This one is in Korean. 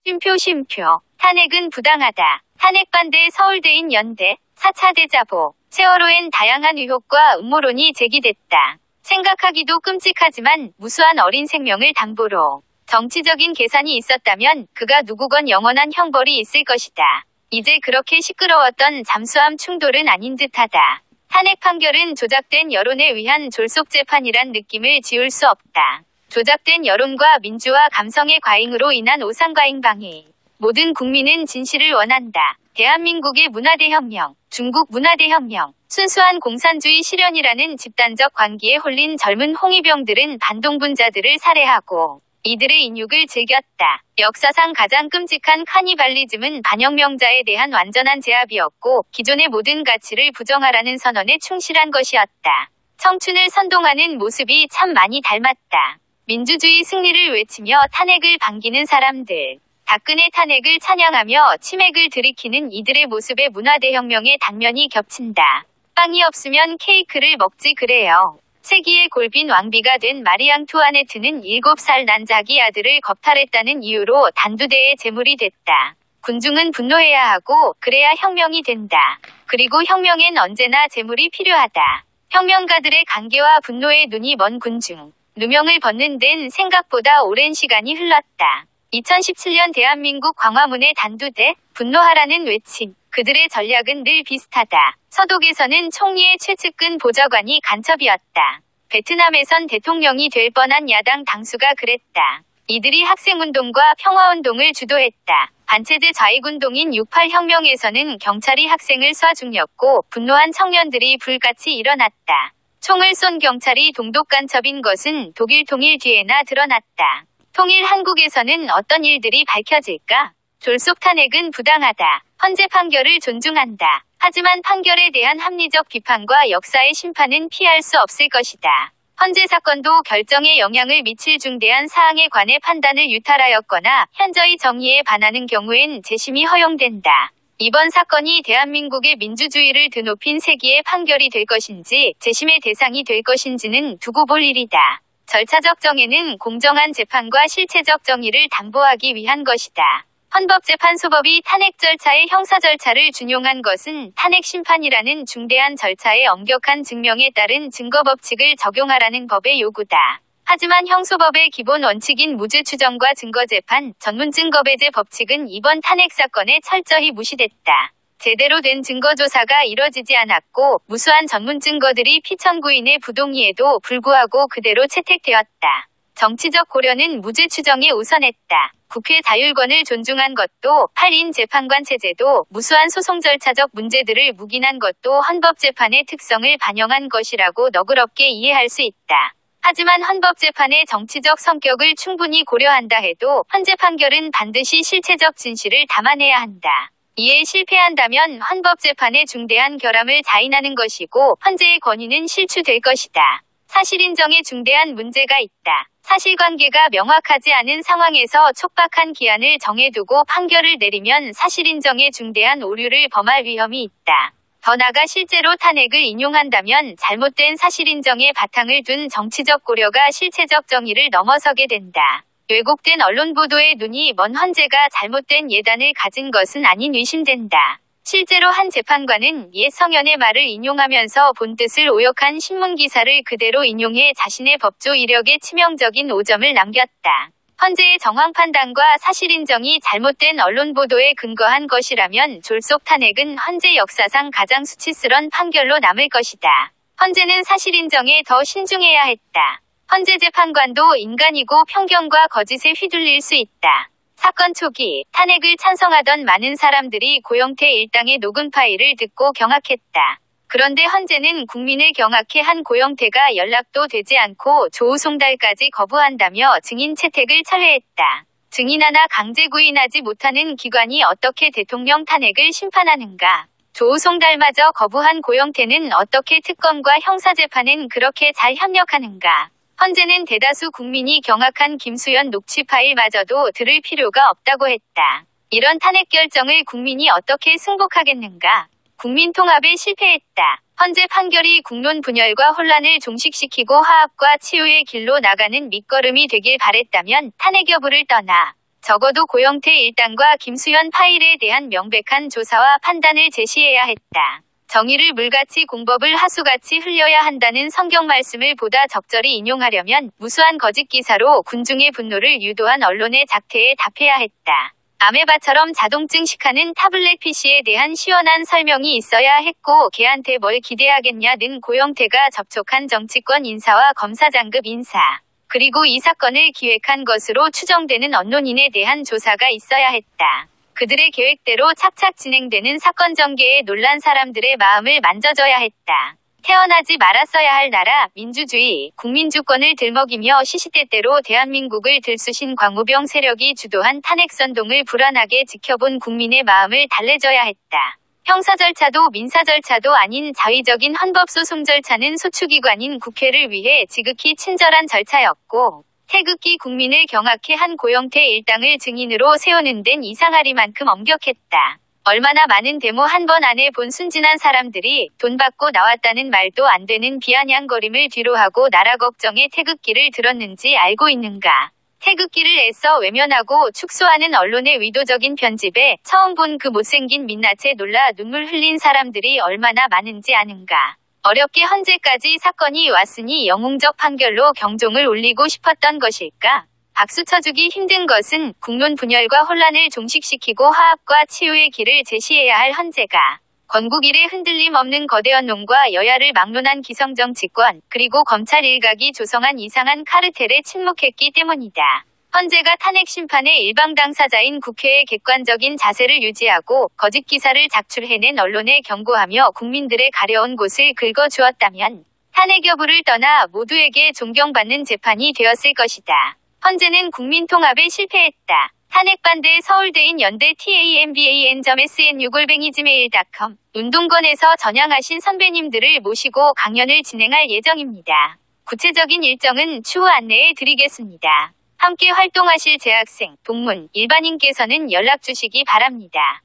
쉼표. 탄핵은 부당하다. 탄핵 반대 서울대인 연대, 4차 대자보. 세월호엔 다양한 의혹과 음모론이 제기됐다. 생각하기도 끔찍하지만 무수한 어린 생명을 담보로 정치적인 계산이 있었다면 그가 누구건 영원한 형벌이 있을 것이다. 이제 그렇게 시끄러웠던 잠수함 충돌은 아닌 듯하다. 탄핵 판결은 조작된 여론에 의한 졸속 재판이란 느낌을 지울 수 없다. 조작된 여론과 민주화 감성의 과잉으로 인한 오상과잉 방해. 모든 국민은 진실을 원한다. 대한민국의 문화대혁명, 중국 문화대혁명, 순수한 공산주의 실현이라는 집단적 관기에 홀린 젊은 홍위병들은 반동분자들을 살해하고 이들의 인육을 즐겼다. 역사상 가장 끔찍한 카니발리즘은 반혁명자에 대한 완전한 제압이었고 기존의 모든 가치를 부정하라는 선언에 충실한 것이었다. 청춘을 선동하는 모습이 참 많이 닮았다. 민주주의 승리를 외치며 탄핵을 반기는 사람들. 박근혜 탄핵을 찬양하며 치맥을 들이키는 이들의 모습에 문화대혁명의 단면이 겹친다. 빵이 없으면 케이크를 먹지 그래요. 세기의 골빈 왕비가 된 마리 앙투아네트는 7살 난 자기 아들을 겁탈했다는 이유로 단두대의 제물이 됐다. 군중은 분노해야 하고 그래야 혁명이 된다. 그리고 혁명엔 언제나 제물이 필요하다. 혁명가들의 간계와 분노에 눈이 먼 군중. 누명을 벗는 데는 생각보다 오랜 시간이 흘렀다. 2017년 대한민국 광화문의 단두대, 분노하라는 외침. 그들의 전략은 늘 비슷하다. 서독에서는 총리의 최측근 보좌관이 간첩이었다. 베트남에선 대통령이 될 뻔한 야당 당수가 그랬다. 이들이 학생운동과 평화운동을 주도했다. 반체제 좌익운동인 6.8 혁명에서는 경찰이 학생을 쏴 죽였고 분노한 청년들이 불같이 일어났다. 총을 쏜 경찰이 동독 간첩인 것은 독일 통일 뒤에나 드러났다. 통일 한국에서는 어떤 일들이 밝혀질까? 졸속 탄핵은 부당하다. 헌재 판결을 존중한다. 하지만 판결에 대한 합리적 비판과 역사의 심판은 피할 수 없을 것이다. 헌재 사건도 결정에 영향을 미칠 중대한 사항에 관해 판단을 유탈하였거나 현저히 정의에 반하는 경우엔 재심이 허용된다. 이번 사건이 대한민국의 민주주의를 드높인 세기의 판결이 될 것인지 재심의 대상이 될 것인지는 두고 볼 일이다. 절차적 정의는 공정한 재판과 실체적 정의를 담보하기 위한 것이다. 헌법재판소법이 탄핵 절차의 형사 절차를 준용한 것은 탄핵 심판이라는 중대한 절차의 엄격한 증명에 따른 증거법칙을 적용하라는 법의 요구다. 하지만 형소법의 기본 원칙인 무죄 추정과 증거재판, 전문증거배제 법칙은 이번 탄핵 사건에 철저히 무시됐다. 제대로 된 증거조사가 이뤄지지 않았고 무수한 전문증거들이 피청구인의 부동의에도 불구하고 그대로 채택되었다. 정치적 고려는 무죄 추정에 우선했다. 국회 자율권을 존중한 것도 8인 재판관 체제도 무수한 소송 절차적 문제들을 묵인한 것도 헌법재판의 특성을 반영한 것이라고 너그럽게 이해할 수 있다. 하지만 헌법재판의 정치적 성격을 충분히 고려한다 해도 헌재 판결은 반드시 실체적 진실을 담아내야 한다. 이에 실패한다면 헌법재판의 중대한 결함을 자인하는 것이고 헌재의 권위는 실추될 것이다. 사실인정에 중대한 문제가 있다. 사실관계가 명확하지 않은 상황에서 촉박한 기한을 정해두고 판결을 내리면 사실인정에 중대한 오류를 범할 위험이 있다. 더 나아가 실제로 탄핵을 인용한다면 잘못된 사실인정에 바탕을 둔 정치적 고려가 실체적 정의를 넘어서게 된다. 왜곡된 언론 보도에 눈이 먼 헌재가 잘못된 예단을 가진 것은 아닌 의심된다. 실제로 한 재판관은 옛 성현의 말을 인용하면서 본 뜻을 오역한 신문기사를 그대로 인용해 자신의 법조 이력에 치명적인 오점을 남겼다. 헌재의 정황 판단과 사실인정이 잘못된 언론 보도에 근거한 것이라면 졸속 탄핵은 헌재 역사상 가장 수치스런 판결로 남을 것이다. 헌재는 사실인정에 더 신중해야 했다. 헌재 재판관도 인간이고 편견과 거짓에 휘둘릴 수 있다. 사건 초기 탄핵을 찬성하던 많은 사람들이 고영태 일당의 녹음 파일을 듣고 경악했다. 그런데 헌재는 국민을 경악해 한 고영태가 연락도 되지 않고 조우송달까지 거부한다며 증인 채택을 철회했다. 증인 하나 강제 구인하지 못하는 기관이 어떻게 대통령 탄핵을 심판하는가? 조우송달마저 거부한 고영태는 어떻게 특검과 형사재판엔 그렇게 잘 협력하는가? 헌재는 대다수 국민이 경악한 김수현 녹취 파일마저도 들을 필요가 없다고 했다. 이런 탄핵 결정을 국민이 어떻게 승복하겠는가? 국민 통합에 실패했다. 헌재 판결이 국론 분열과 혼란을 종식시키고 화합과 치유의 길로 나가는 밑거름이 되길 바랬다면 탄핵 여부를 떠나 적어도 고영태 일당과 김수현 파일에 대한 명백한 조사와 판단을 제시해야 했다. 정의를 물같이 공법을 하수같이 흘려야 한다는 성경 말씀을 보다 적절히 인용하려면 무수한 거짓 기사로 군중의 분노를 유도한 언론의 작태에 답해야 했다. 아메바처럼 자동증 식하는 타블렛 PC에 대한 시원한 설명이 있어야 했고 걔한테 뭘 기대하겠냐는 고영태가 접촉한 정치권 인사와 검사장급 인사, 그리고 이 사건을 기획한 것으로 추정되는 언론인에 대한 조사가 있어야 했다. 그들의 계획대로 착착 진행되는 사건 전개에 놀란 사람들의 마음을 만져줘야 했다. 태어나지 말았어야 할 나라, 민주주의, 국민주권을 들먹이며 시시때때로 대한민국을 들쑤신 광우병 세력이 주도한 탄핵선동을 불안하게 지켜본 국민의 마음을 달래줘야 했다. 형사 절차도 민사 절차도 아닌 자의적인 헌법소송 절차는 소추기관인 국회를 위해 지극히 친절한 절차였고, 태극기 국민을 경악해 한 고영태 일당을 증인으로 세우는 데는 이상하리만큼 엄격했다. 얼마나 많은 데모 한 번 안에 본 순진한 사람들이 돈 받고 나왔다는 말도 안 되는 비아냥거림을 뒤로하고 나라 걱정에 태극기를 들었는지 알고 있는가. 태극기를 애써 외면하고 축소하는 언론의 의도적인 편집에 처음 본 그 못생긴 민낯에 놀라 눈물 흘린 사람들이 얼마나 많은지 아는가. 어렵게 헌재까지 사건이 왔으니 영웅적 판결로 경종을 울리고 싶었던 것일까? 박수 쳐주기 힘든 것은 국론 분열과 혼란을 종식시키고 화합과 치유의 길을 제시해야 할 헌재가 건국 이래 흔들림 없는 거대 언론과 여야를 막론한 기성정치권, 그리고 검찰 일각이 조성한 이상한 카르텔에 침묵했기 때문이다. 헌재가 탄핵 심판의 일방 당사자인 국회의 객관적인 자세를 유지하고 거짓 기사를 작출해낸 언론에 경고하며 국민들의 가려운 곳을 긁어주었다면 탄핵 여부를 떠나 모두에게 존경받는 재판이 되었을 것이다. 헌재는 국민 통합에 실패했다. 탄핵 반대 서울대인 연대 tamban.sn6@gmail.com 운동권에서 전향하신 선배님들을 모시고 강연을 진행할 예정입니다. 구체적인 일정은 추후 안내해 드리겠습니다. 함께 활동하실 재학생, 동문, 일반인께서는 연락 주시기 바랍니다.